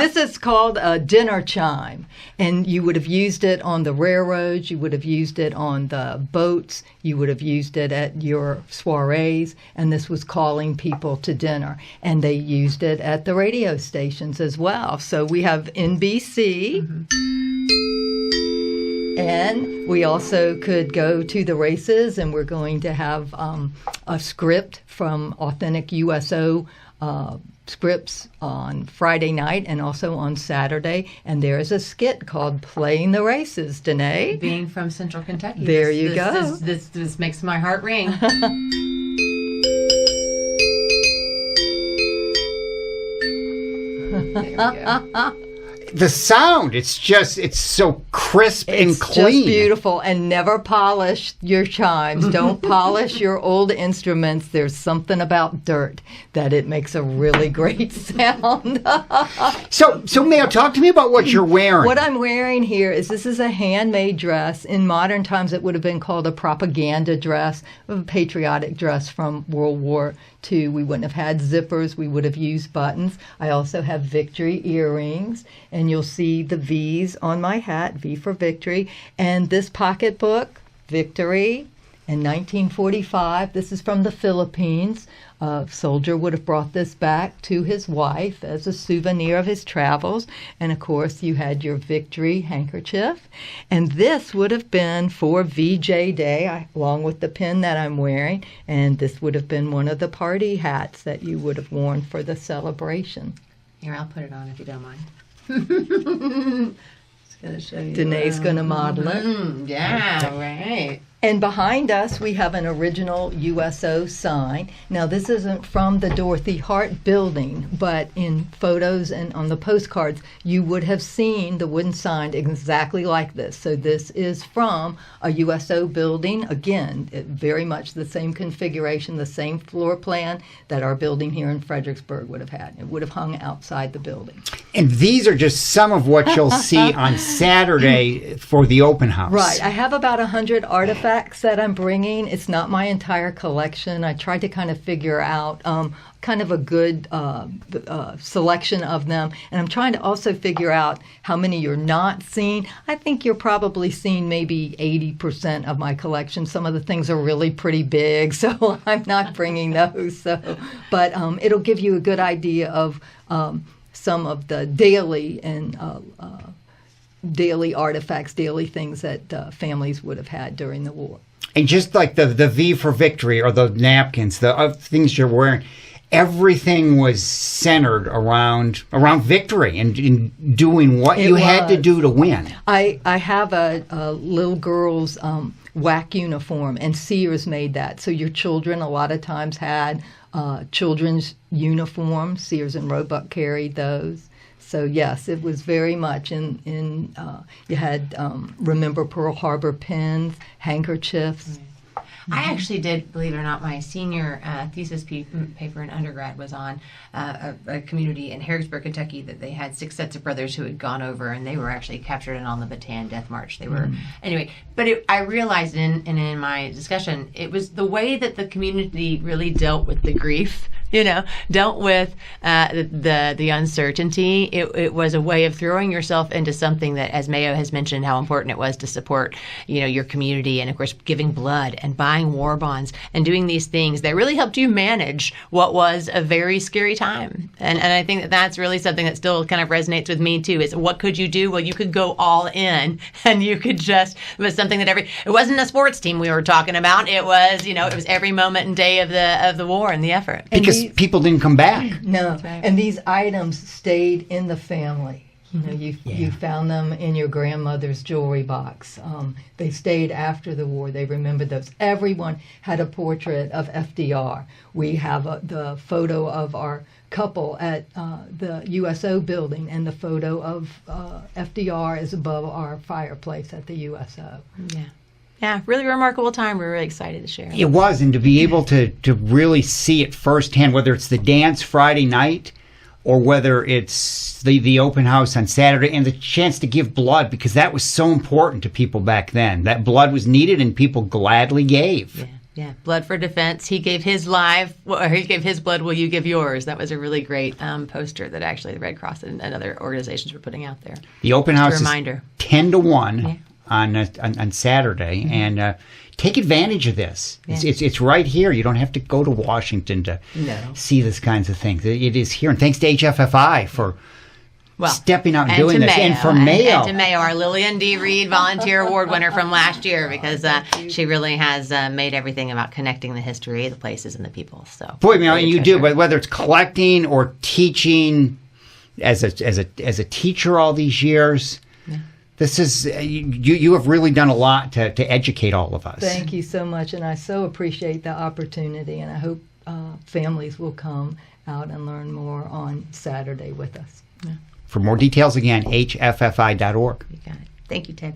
This is called a dinner chime, and you would have used it on the railroads, you would have used it on the boats, you would have used it at your soirees, and this was calling people to dinner. And they used it at the radio stations as well. So we have NBC, and we also could go to the races, and we're going to have a script from authentic USO scripts on Friday night and also on Saturday. And there is a skit called Playing the Races, Danae. Being from Central Kentucky. There you go. This makes my heart ring. There we go. The sound, it's so crisp and clean. It's just beautiful. And never polish your chimes. Don't polish your old instruments. There's something about dirt that it makes a really great sound. So Mayo, talk to me about what you're wearing. What I'm wearing here this is a handmade dress. In modern times, it would have been called a propaganda dress, a patriotic dress from World War II. We wouldn't have had zippers. We would have used buttons. I also have Victory earrings, and you'll see the V's on my hat, V for Victory. And this pocketbook, Victory, in 1945. This is from the Philippines. A soldier would have brought this back to his wife as a souvenir of his travels. And, of course, you had your Victory handkerchief. And this would have been for VJ Day, along with the pin that I'm wearing. And this would have been one of the party hats that you would have worn for the celebration. Here, I'll put it on if you don't mind. Just gonna show you. Danae's going to model it. Yeah, right. And behind us, we have an original USO sign. Now, this isn't from the Dorothy Hart building, but in photos and on the postcards, you would have seen the wooden sign exactly like this. So this is from a USO building. Again, very much the same configuration, the same floor plan that our building here in Fredericksburg would have had. It would have hung outside the building. And these are just some of what you'll see on Saturday for the open house. Right. I have about 100 artifacts that I'm bringing. It's not my entire collection. I tried to kind of figure out kind of a good selection of them. And I'm trying to also figure out how many you're not seeing. I think you're probably seeing maybe 80% of my collection. Some of the things are really pretty big, so I'm not bringing those. But it'll give you a good idea of some of the daily and daily artifacts, daily things that families would have had during the war. And just like the V for Victory or the napkins, the things you're wearing, everything was centered around victory and in doing what you had to do to win. I have a little girl's WWII uniform, and Sears made that. So your children a lot of times had children's uniforms. Sears and Roebuck carried those. So yes, it was very much in you had Remember Pearl Harbor pins, handkerchiefs. I actually did, believe it or not, my senior thesis paper in undergrad was on a community in Harrisburg, Kentucky, that they had 6 sets of brothers who had gone over, and they were actually captured and on the Bataan Death March. They were anyway. But I realized in my discussion, it was the way that the community really dealt with the grief. Dealt with the uncertainty. It was a way of throwing yourself into something that, as Mayo has mentioned, how important it was to support, your community, and of course giving blood and buying war bonds and doing these things that really helped you manage what was a very scary time. And I think that that's really something that still kind of resonates with me too. Is what could you do? Well, you could go all in, and you could just, it was something that it wasn't a sports team we were talking about. It was, it was every moment and day of the war and the effort. Because people didn't come back. No, right. And these items stayed in the family. You found them in your grandmother's jewelry box. They stayed after the war. They remembered those. Everyone had a portrait of FDR. We have the photo of our couple at the USO building, and the photo of FDR is above our fireplace at the USO. Yeah, really remarkable time. We're really excited to share. It was, and to be able to really see it firsthand, whether it's the dance Friday night or whether it's the open house on Saturday, and the chance to give blood, because that was so important to people back then. That blood was needed, and people gladly gave. Yeah, Blood for Defense. He gave his blood, will you give yours? That was a really great poster that actually the Red Cross and other organizations were putting out there. The open house reminder. is 10 to 1 on Saturday, and take advantage of this. Yeah. It's right here. You don't have to go to Washington to see these kinds of things. It is here, and thanks to HFFI for stepping out and doing this. And for Mayo. And to Mayo, our Lillian D. Reed Volunteer Award winner from last year, because she really has made everything about connecting the history, the places, and the people. So, boy, you do, but whether it's collecting or teaching as a teacher all these years, this is you have really done a lot to educate all of us. Thank you so much, and I so appreciate the opportunity, and I hope families will come out and learn more on Saturday with us. For more details, again, hffi.org. You got it. Thank you, Ted.